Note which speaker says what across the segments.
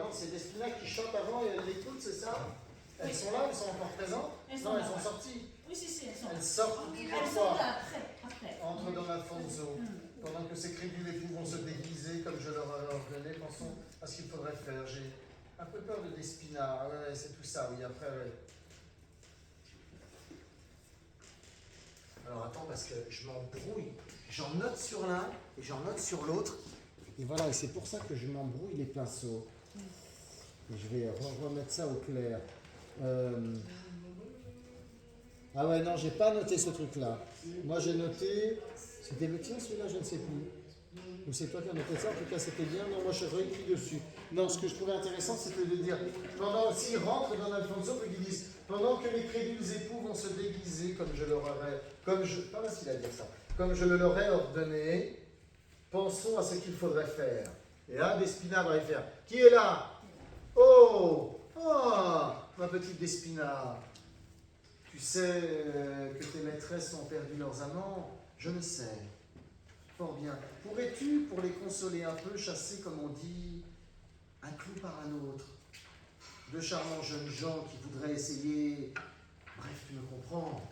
Speaker 1: non, c'est Despina qui chante avant et elle l'écoute, c'est ça? Elles sont là, elles sont encore présentes? Non, elles sont sorties.
Speaker 2: Oui, si, elles sont là.
Speaker 1: Elles sortent
Speaker 2: Elles
Speaker 1: toutes les
Speaker 2: sont
Speaker 1: fois.
Speaker 2: là, après.
Speaker 1: Entre Don Alfonso. Pendant que ces crédules époux vont se déguiser comme je leur ai ordonné, pensons à ce qu'il faudrait faire. J'ai un peu peur de Despina. Ah ouais, c'est tout ça, oui, après, ouais. Alors attends, parce que je m'embrouille. J'en note sur l'un et j'en note sur l'autre. Et voilà, et c'est pour ça que je m'embrouille les pinceaux. Et je vais remettre ça au clair. Ah ouais, non, j'ai pas noté ce truc-là. Moi, j'ai noté... C'était le tien, celui-là, je ne sais plus. Ou c'est toi qui as noté ça, en tout cas, c'était bien. Non, moi, je réécris dessus. Non, ce que je trouvais intéressant, c'était de dire, pendant s'ils rentrent dans Alfonso, qu'ils disent, pendant que les crédules époux vont se déguiser, comme je leur aurais... pas facile à dire ça. Comme je le leur ai ordonné, pensons à ce qu'il faudrait faire. Et là, Despina va y faire. Qui est là? Oh! Oh! Ma petite Despina. Tu sais que tes maîtresses ont perdu leurs amants? Je le sais. Fort bien. Pourrais-tu, pour les consoler un peu, chasser, comme on dit, un clou par un autre? Deux charmants jeunes gens qui voudraient essayer... Bref, tu me comprends.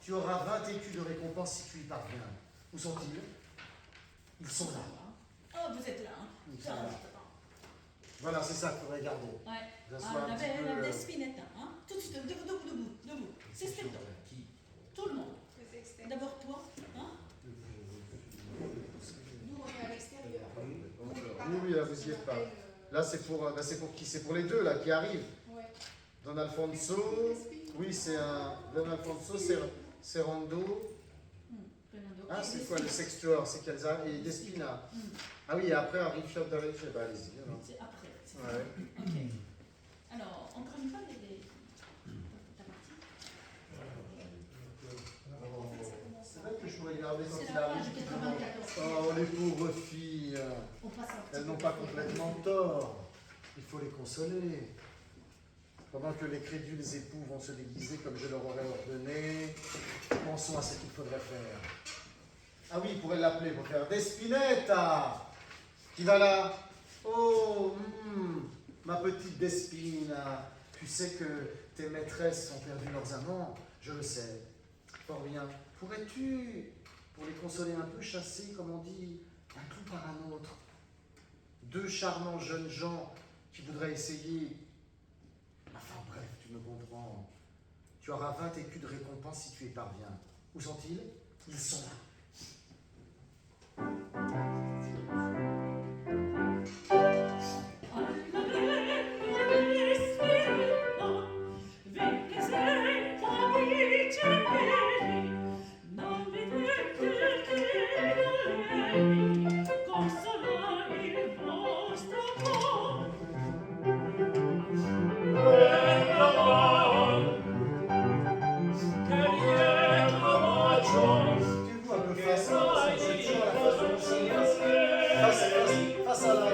Speaker 1: Tu auras 20 écus de récompense si tu y parviens. Où sont-ils? Ils sont là.
Speaker 2: Oh, vous êtes là.
Speaker 1: Ils sont là. Voilà, c'est ça qu'il faudrait garder.
Speaker 2: Ouais.
Speaker 1: Ça soit un petit peu,
Speaker 2: La Despinetta, hein. Tout de suite, debout. C'est step.
Speaker 1: Qui?
Speaker 2: Tout le monde. D'abord toi, hein.
Speaker 3: Nous, on est à l'extérieur.
Speaker 1: Oui, là, vous y êtes pas. Là, c'est pour qui? C'est pour les deux, là, qui arrivent.
Speaker 3: Ouais.
Speaker 1: Don Alfonso, oui, c'est un... Don Alfonso, c'est Rondo. Ah, c'est quoi le sextuor? C'est Calza et Despina. Ah oui, et après arrive Fiodorecce. Bah, allez-y.
Speaker 2: C'est après.
Speaker 1: Ouais.
Speaker 2: Ok. Alors, encore une fois, ta partie.
Speaker 1: C'est vrai que je pourrais garder quand
Speaker 2: C'est
Speaker 1: il
Speaker 2: la
Speaker 1: arrive.
Speaker 2: page 94.
Speaker 1: Oh, les pauvres filles.
Speaker 2: On passe un petit
Speaker 1: Elles n'ont
Speaker 2: peu.
Speaker 1: pas complètement tort. Il faut les consoler. Pendant que les crédules époux vont se déguiser comme je leur aurais ordonné, pensons à ce qu'il faudrait faire. Ah oui, il pourrait l'appeler pour faire Despinetta. Qui va là? Oh, ma petite Despina. Tu sais que tes maîtresses ont perdu leurs amants? Je le sais. Fort bien. Pourrais-tu, pour les consoler un peu, chasser, comme on dit, un clou par un autre? Deux charmants jeunes gens qui voudraient essayer. Enfin bref, tu me comprends. Tu auras 20 écus de récompense si tu y parviens. Où sont-ils? Ils sont là. Face à la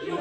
Speaker 4: Io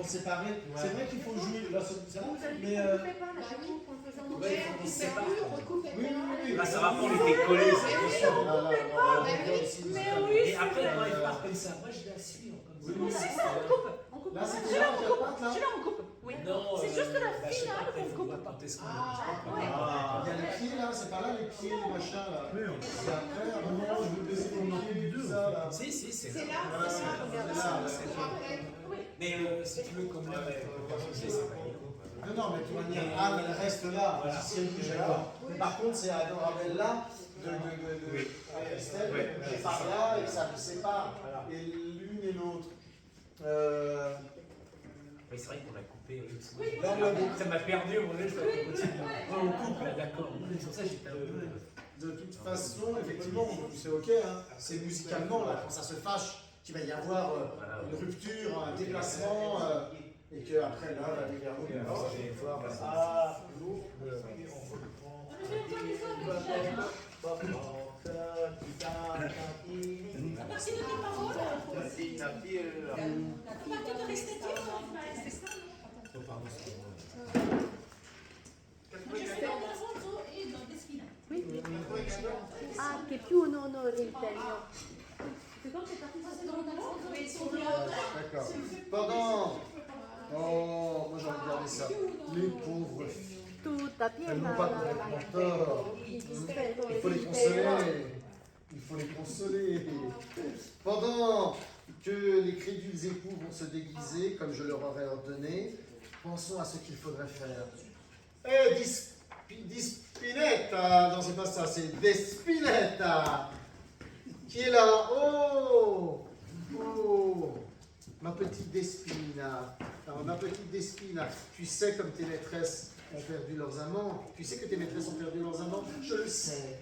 Speaker 1: séparer. C'est vrai qu'il faut jouer là, ça,
Speaker 3: Vous avez
Speaker 1: mais
Speaker 3: dit qu'on ne coupait pas, la coupe, on le faisait en
Speaker 4: Ouais,
Speaker 3: entière,
Speaker 4: on
Speaker 3: on
Speaker 4: sépare.
Speaker 3: recoupait
Speaker 1: oui,
Speaker 3: pas.
Speaker 1: oui, oui.
Speaker 4: Là, ça va pas, on était collés, c'est
Speaker 1: Bien
Speaker 4: bien
Speaker 1: sûr,
Speaker 4: sûr.
Speaker 1: là, là, on va regarder aussi les étapes.
Speaker 4: Et après, quand elle part comme ça, moi, je la suis comme ça.
Speaker 1: Oui,
Speaker 2: C'est ça, on coupe. On coupe.
Speaker 1: Là, c'était
Speaker 2: Celui-là,
Speaker 1: là,
Speaker 2: on
Speaker 1: la
Speaker 2: coupe.
Speaker 1: pâte, là.
Speaker 2: Celui-là, on coupe. Oui.
Speaker 4: Non,
Speaker 2: C'est juste la
Speaker 4: bah, je sais
Speaker 2: finale
Speaker 4: pas, après,
Speaker 2: qu'on
Speaker 4: il faut
Speaker 2: coupe
Speaker 4: voir
Speaker 2: pas.
Speaker 4: quand est-ce qu'on
Speaker 2: Ouais.
Speaker 1: Ah, il y a les pieds là, c'est pas là les pieds, les machins là. C'est après, à un moment, je veux baiser ton pied, tout ça là.
Speaker 4: Si, si, c'est
Speaker 3: C'est
Speaker 4: là.
Speaker 3: là, c'est là, regarde.
Speaker 1: c'est là,
Speaker 2: Oui.
Speaker 4: Mais si tu veux, comme là, c'est pas
Speaker 1: Non, non, mais de toute manière, Anne, elle reste là, si elle bouge là. Mais par contre, c'est à Dorabella de Estelle,
Speaker 4: Ouais.
Speaker 1: de bouger par là et que ça nous sépare, et l'une et l'autre.
Speaker 4: Oui, c'est vrai qu'on l'a coupé.
Speaker 2: Oui,
Speaker 4: Non, mais ça m'a perdu, mon je vais continuer. On coupe là, d'accord. C'est pour ça que j'étais un peu.
Speaker 1: De toute façon, effectivement, c'est ok, hein. C'est musicalement, là, quand ça se fâche, qu'il va y avoir une rupture, un déplacement, et qu'après, là, la dégarde, ça va pouvoir. Ah,
Speaker 2: On le fait encore une fois avec Jeanne. À partir de quelle parole? À partir de l'esthétique, c'est ça, non? Moi, je fais dans Alfonso et dans Despina.
Speaker 3: Ah, che più un onore il tegno.
Speaker 2: C'est quand c'est parti, ça c'est dans Alfonso et son
Speaker 1: D'accord. Pendant. Oh, moi j'ai envie de regarder ça. Les pauvres filles.
Speaker 3: Tutta
Speaker 1: Elles n'ont
Speaker 3: piena
Speaker 1: pas complètement tort. Il faut les consoler. Il faut les consoler. Pendant que les crédules époux vont se déguiser, comme je leur aurais ordonné, pensons à ce qu'il faudrait faire. Eh, Dispinetta! Non, c'est pas ça, c'est Despinetta! Qui est là? Oh! Oh! Ma petite Despina. Alors, ma petite Despina, tu sais comme tes maîtresses ont perdu leurs amants. Tu sais que tes maîtresses ont perdu leurs amants. Je le sais.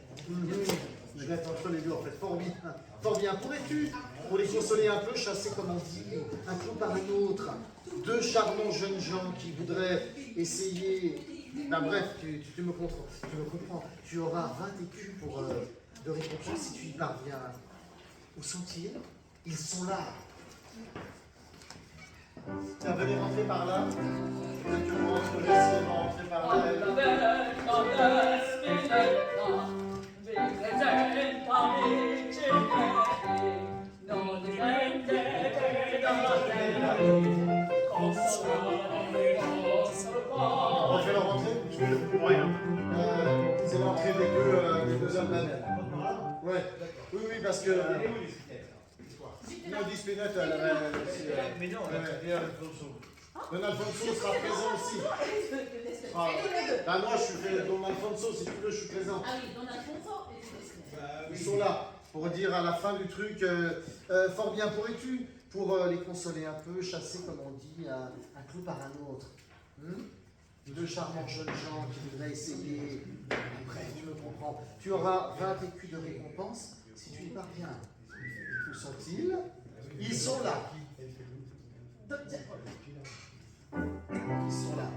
Speaker 1: Je vais être entre les deux en fait. Fort bien. Fort bien. Pourrais-tu, pour les consoler un peu, chasser, comme on dit, un clou par un autre, deux charmants jeunes gens qui voudraient essayer. Ben, bref, tu me comprends. Tu me comprends. Tu auras 20 écus pour, de récompense si tu y parviens. Où sont-ils? Ils sont là. Tiens, venez rentrer par là. Peut-être que vous rentrerez, rentrer par là. On fait leur rentrée?
Speaker 4: Rien.
Speaker 1: C'est l'entrée des deux Albanais. Ouais. Oui, oui, parce que. Non, Dispinette, elle avait.
Speaker 4: Mais non,
Speaker 1: Et Alfonso. Don Alfonso sera présent aussi. Ah, bah moi, je suis fait Don Alfonso, si tu veux, je suis présent.
Speaker 2: Ah oui, Don Alfonso et Despina.
Speaker 1: Ils sont là pour dire à la fin du truc, fort bien, pourrais-tu, pour les consoler un peu, chasser, comme on dit, un clou par un autre. Deux charmants jeunes gens qui voudraient essayer. Après, tu me comprends. Tu auras 20 écus de récompense si tu y parviens. Où sont-ils? Ils sont là. Ils sont là.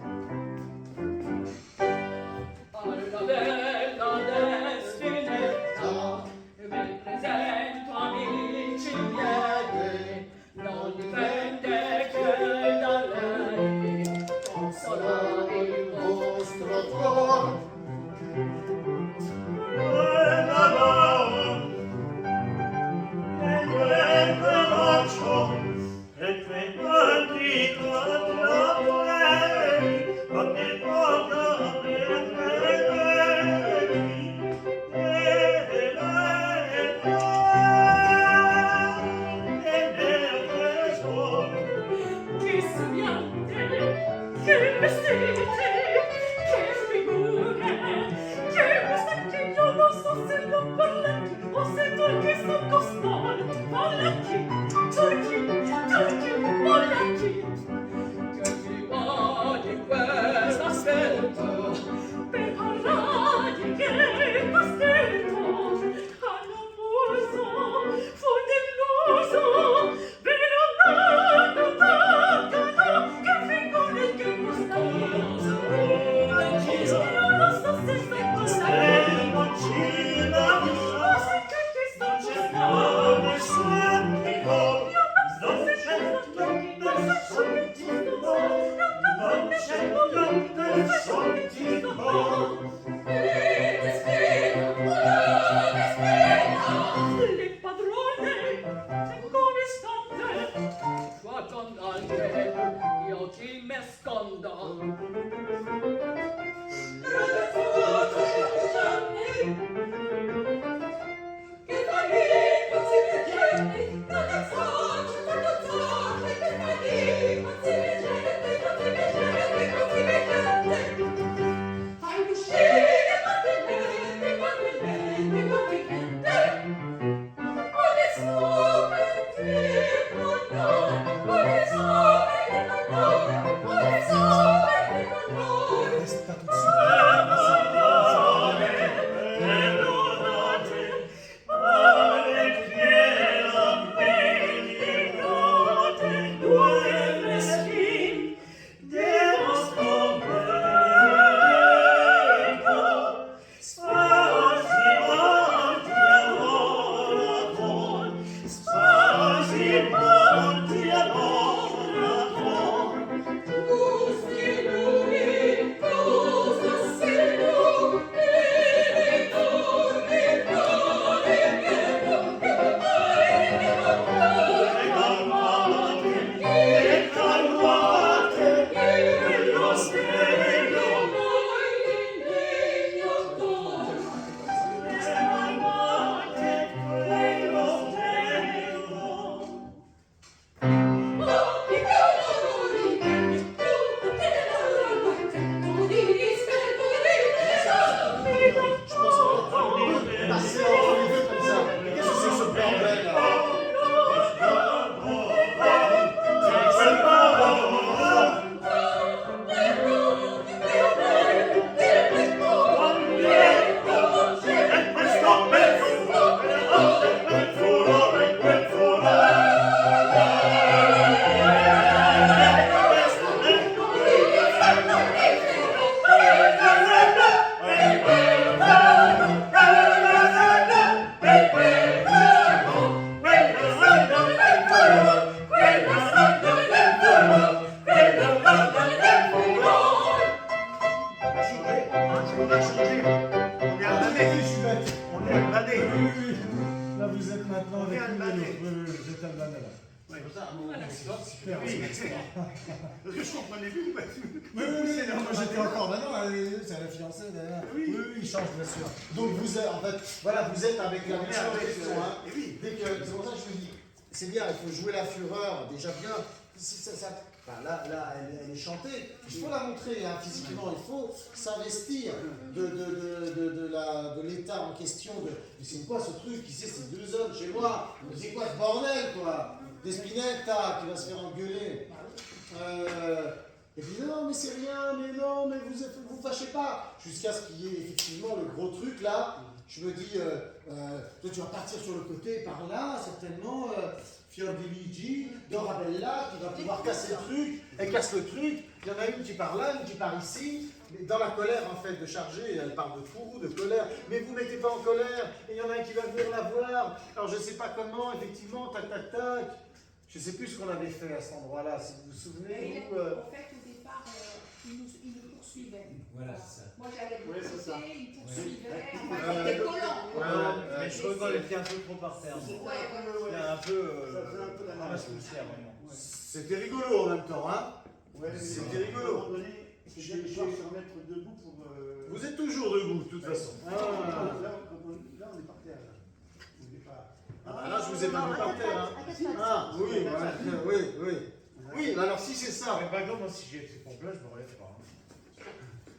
Speaker 5: Albanais.
Speaker 1: Là, vous êtes maintenant avec
Speaker 5: On est
Speaker 1: nous.
Speaker 5: albanais.
Speaker 1: Oui, vous êtes albanais là.
Speaker 5: Ouais.
Speaker 1: Super.
Speaker 5: Oui. Parce que je comprenais plus.
Speaker 1: Oui, moi j'étais encore maintenant, c'est la fiancée d'ailleurs.
Speaker 5: Oui.
Speaker 1: Oui, il change bien sûr. Donc vous êtes, en fait, voilà, vous êtes avec la version en question. Hein.
Speaker 5: Et oui.
Speaker 1: Dès que, c'est pour ça que je vous dis, c'est bien, il faut jouer la fureur, déjà bien. Si enfin, là elle est chantée, il faut la montrer hein, physiquement, il faut s'investir de l'état en question. Mais c'est quoi ce truc? Qui sait, c'est deux hommes chez moi, mais c'est quoi ce bordel quoi? Des Spinetta qui va se faire engueuler. Et puis non, mais c'est rien, mais non, mais vous fâchez pas. Jusqu'à ce qu'il y ait effectivement le gros truc là. Je me dis, toi tu vas partir sur le côté par là, certainement. Fiordiligi, Dorabella qui va pouvoir casser le truc. Elle casse le truc. Il y en a une qui part là, une qui part ici. Mais dans la colère en fait de charger, elle parle de fou, de colère. Mais vous ne mettez pas en colère. Et il y en a un qui va venir la voir. Alors je ne sais pas comment, effectivement, tac tac tac. Je ne sais plus ce qu'on avait fait à cet endroit-là, si vous vous souvenez.
Speaker 3: En fait, au départ, il nous poursuivait.
Speaker 4: Voilà, c'est ça.
Speaker 3: Moi, j'allais de
Speaker 5: Ouais,
Speaker 3: l'autre
Speaker 5: c'est ça.
Speaker 3: côté, il poursuivait.
Speaker 1: Ouais.
Speaker 3: Enfin, c'était collant.
Speaker 6: Mais je trouve qu'on était un peu trop par terre.
Speaker 3: Ouais,
Speaker 6: Il y a un peu.
Speaker 5: Ça faisait un peu la
Speaker 6: ramasse
Speaker 5: même.
Speaker 6: poussière, vraiment.
Speaker 1: C'était rigolo en même temps, hein.
Speaker 5: Ouais, mais
Speaker 1: C'était
Speaker 5: à un
Speaker 1: rigolo.
Speaker 5: moment donné, c'est bien de pouvoir se remettre debout pour.
Speaker 1: Vous êtes toujours debout, de toute façon.
Speaker 5: Là, on est par terre. Là. On est pas.
Speaker 1: Ah, là, je vous ai pas vu par terre. Hein. Ah, oui, voilà, oui. Oui, alors si c'est ça.
Speaker 6: Mais par exemple, moi, si j'ai ces pompes-là, je me relève pas.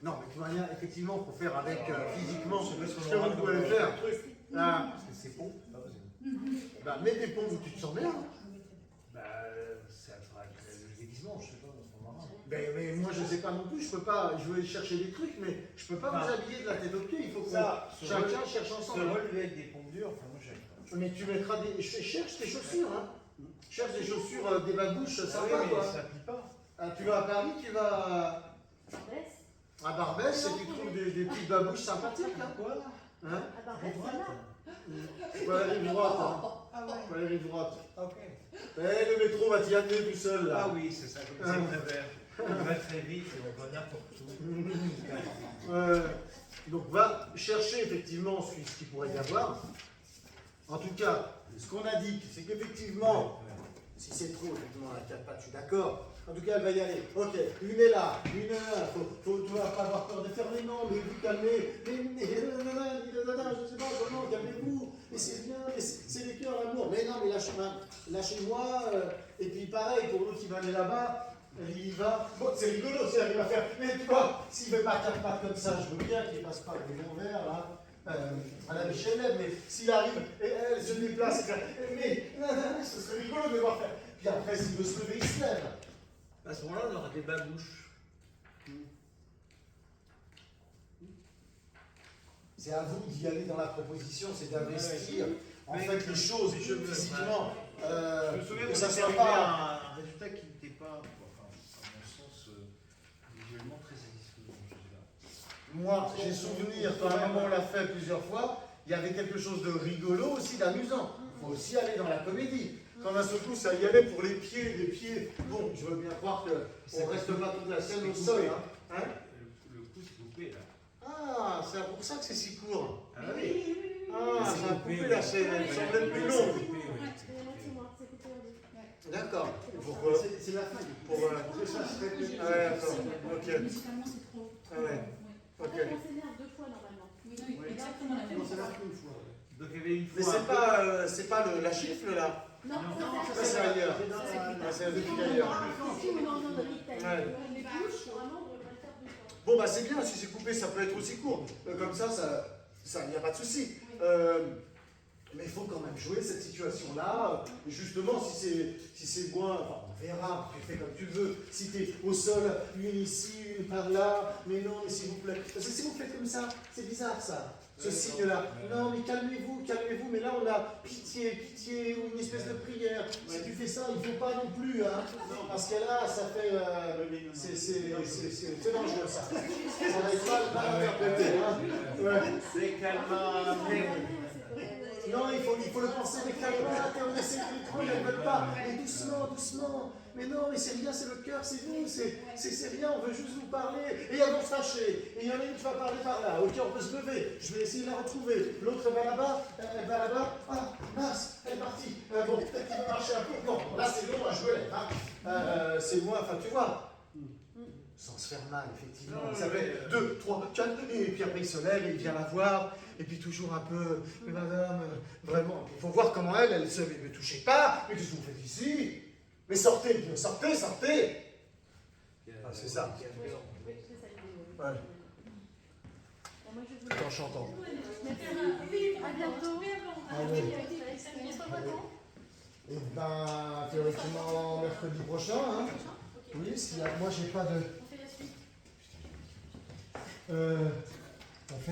Speaker 1: Non, mais de toute manière, effectivement, il faut faire avec physiquement ce
Speaker 6: Je sais pas
Speaker 1: que
Speaker 6: ce qu'on aura
Speaker 1: vous
Speaker 6: comme
Speaker 1: pouvez faire. Ah,
Speaker 6: Parce que c'est pompes, c'est pas possible.
Speaker 1: bah, mets des pompes où tu te sens bien.
Speaker 6: Bah, c'est le déguisement, je sais pas, dans ce moment-là.
Speaker 1: Mais moi, je ne sais pas non plus. Je peux pas. Je vais chercher des trucs, mais je peux pas vous habiller de la tête aux pieds. Il faut que
Speaker 6: Ça,
Speaker 1: chacun cherche
Speaker 6: Se
Speaker 1: ensemble.
Speaker 6: relever avec des pompes dures, enfin, moi, j'aime pas.
Speaker 1: Mais tu mettras des. Cherche tes chaussures, hein. Cherche des chaussures, des babouches
Speaker 6: Ah
Speaker 1: sympas,
Speaker 6: oui, mais
Speaker 1: quoi.
Speaker 6: ça plie pas.
Speaker 1: Ah, tu vas à Paris, tu vas à Barbès et tu trouves des petites babouches sympathiques, hein.
Speaker 6: Quoi?
Speaker 1: Hein?
Speaker 3: Barbès, ça va.
Speaker 1: Pas la rive droite, hein.
Speaker 3: Ah ouais.
Speaker 1: Pas la rive droite.
Speaker 6: Ok.
Speaker 1: Eh, le métro va t'y amener tout seul, là.
Speaker 6: Ah oui, c'est ça, comme c'est prévert. On va très vite et on va n'importe où.
Speaker 1: Donc va chercher effectivement ce qu'il pourrait y avoir. En tout cas, ce qu'on indique, c'est qu'effectivement, si c'est trop, effectivement, la 4 pattes, je suis d'accord. En tout cas, elle va y aller. Ok, une est là, une est là. Tu ne vas pas avoir peur de faire les noms, mais vous calmez. Je ne sais pas comment, calmez-vous. Mais c'est bien, mais c'est les cœurs, l'amour. Mais non, mais lâchez-moi. Et puis pareil, pour l'autre qui va aller là-bas, il y va. Bon, c'est rigolo, c'est il va faire. Mais tu vois, s'il ne fait pas 4 pattes comme ça, je veux bien qu'il passe pas avec des bons verres, là. À la Michel, mais s'il arrive et elle se déplace, mais ce serait rigolo de le voir faire. Puis après, s'il veut se lever, il se lève.
Speaker 6: À ce moment-là, on aura des babouches.
Speaker 1: C'est à vous d'y aller dans la proposition, c'est d'investir en
Speaker 6: Mais
Speaker 1: fait les choses
Speaker 6: je me-
Speaker 1: physiquement.
Speaker 6: Je me souviens
Speaker 1: que
Speaker 6: qu'on
Speaker 1: ça
Speaker 6: avait
Speaker 1: soit
Speaker 6: arrivé
Speaker 1: pas.
Speaker 6: à un résultat qui n'était pas, enfin, à mon sens, visuellement très satisfaisant. Je sais pas.
Speaker 1: Moi, j'ai souvenir, quand à un moment on l'a fait plusieurs fois, il y avait quelque chose de rigolo aussi, d'amusant. Il faut aussi aller dans la comédie. Quand d'un seul coup, ça y allait pour les pieds, bon, je veux bien croire qu'on ne reste pas toute la scène au sol. Hein.
Speaker 6: Le coup, c'est coupé, là.
Speaker 1: Ah, c'est pour ça que c'est si court.
Speaker 6: Ah oui.
Speaker 1: Ah, ça a coupé la scène, elle semblait plus longue. D'accord. Pourquoi
Speaker 5: C'est la fin.
Speaker 1: Pour,
Speaker 5: C'est ça, c'est très
Speaker 1: Ah ouais, d'accord. Ok.
Speaker 2: Musicalement, c'est trop.
Speaker 1: Ah ouais.
Speaker 3: En
Speaker 1: Ok.
Speaker 3: fait, on s'énerve 2 fois normalement.
Speaker 2: Oui,
Speaker 5: Ouais.
Speaker 2: exactement la même
Speaker 5: Non, c'est la
Speaker 2: chose.
Speaker 5: fin une fois.
Speaker 6: Donc il y avait une
Speaker 1: Mais
Speaker 6: fois.
Speaker 1: c'est pas la gifle là.
Speaker 3: Non,
Speaker 1: Ça c'est ailleurs.
Speaker 5: C'est dans la-
Speaker 1: Ah, c'est depuis ailleurs. Ouais.
Speaker 3: Les bouches, normalement, on devrait le faire 2 fois.
Speaker 1: Bon bah c'est bien, si c'est coupé ça peut être aussi court. Comme ça, il n'y a pas de souci. Mais il faut quand même jouer cette situation-là. Et justement, si c'est moins, enfin, on verra, tu fais comme tu veux. Si tu es au sol, une ici, une par là, mais non, mais s'il vous plaît. Parce que si vous faites comme ça, c'est bizarre ça, ce signe-là. Non, mais calmez-vous, mais là on a pitié, ou une espèce de prière. Si tu fais ça, il ne faut pas non plus, hein. Parce que là, ça fait. C'est dangereux ça. Ça va être mal interprété, hein. Ouais.
Speaker 6: C'est calmant.
Speaker 1: Non, il faut le penser avec la droite et on essaie de les prendre, elles ne veulent pas. Et doucement, doucement. Mais non, mais c'est rien, c'est le cœur, c'est vous, c'est rien, on veut juste vous parler. Et elles vont se fâcher. Et il y en a une qui va parler par là. Ok, on peut se lever. Je vais essayer de la retrouver. L'autre, elle va là-bas. Elle va là-bas. Ah, mince, elle est partie. Bon, peut-être qu'il va marcher un peu. Non, là, c'est long, je me lève. Hein. C'est loin, enfin, tu vois. Sans se faire mal, effectivement. Ça fait 2, 3, 4, et puis après il se lève et il vient la voir, et puis toujours un peu, mais madame, vraiment, il faut voir comment elle se, mais ne touchez pas, mais qu'est-ce que vous faites ici? Mais sortez, sortez, sortez! Ah, c'est ça.
Speaker 3: Oui, c'est ça l'idée.
Speaker 1: Ouais.
Speaker 3: Bon, moi, je voulais...
Speaker 1: En chantant.
Speaker 3: Merci. À bientôt.
Speaker 1: Allez.
Speaker 3: On se revoit quand?
Speaker 1: Et ben, théoriquement, mercredi prochain, hein. Oui, moi j'ai pas de...
Speaker 3: On fait la suite.
Speaker 1: On fait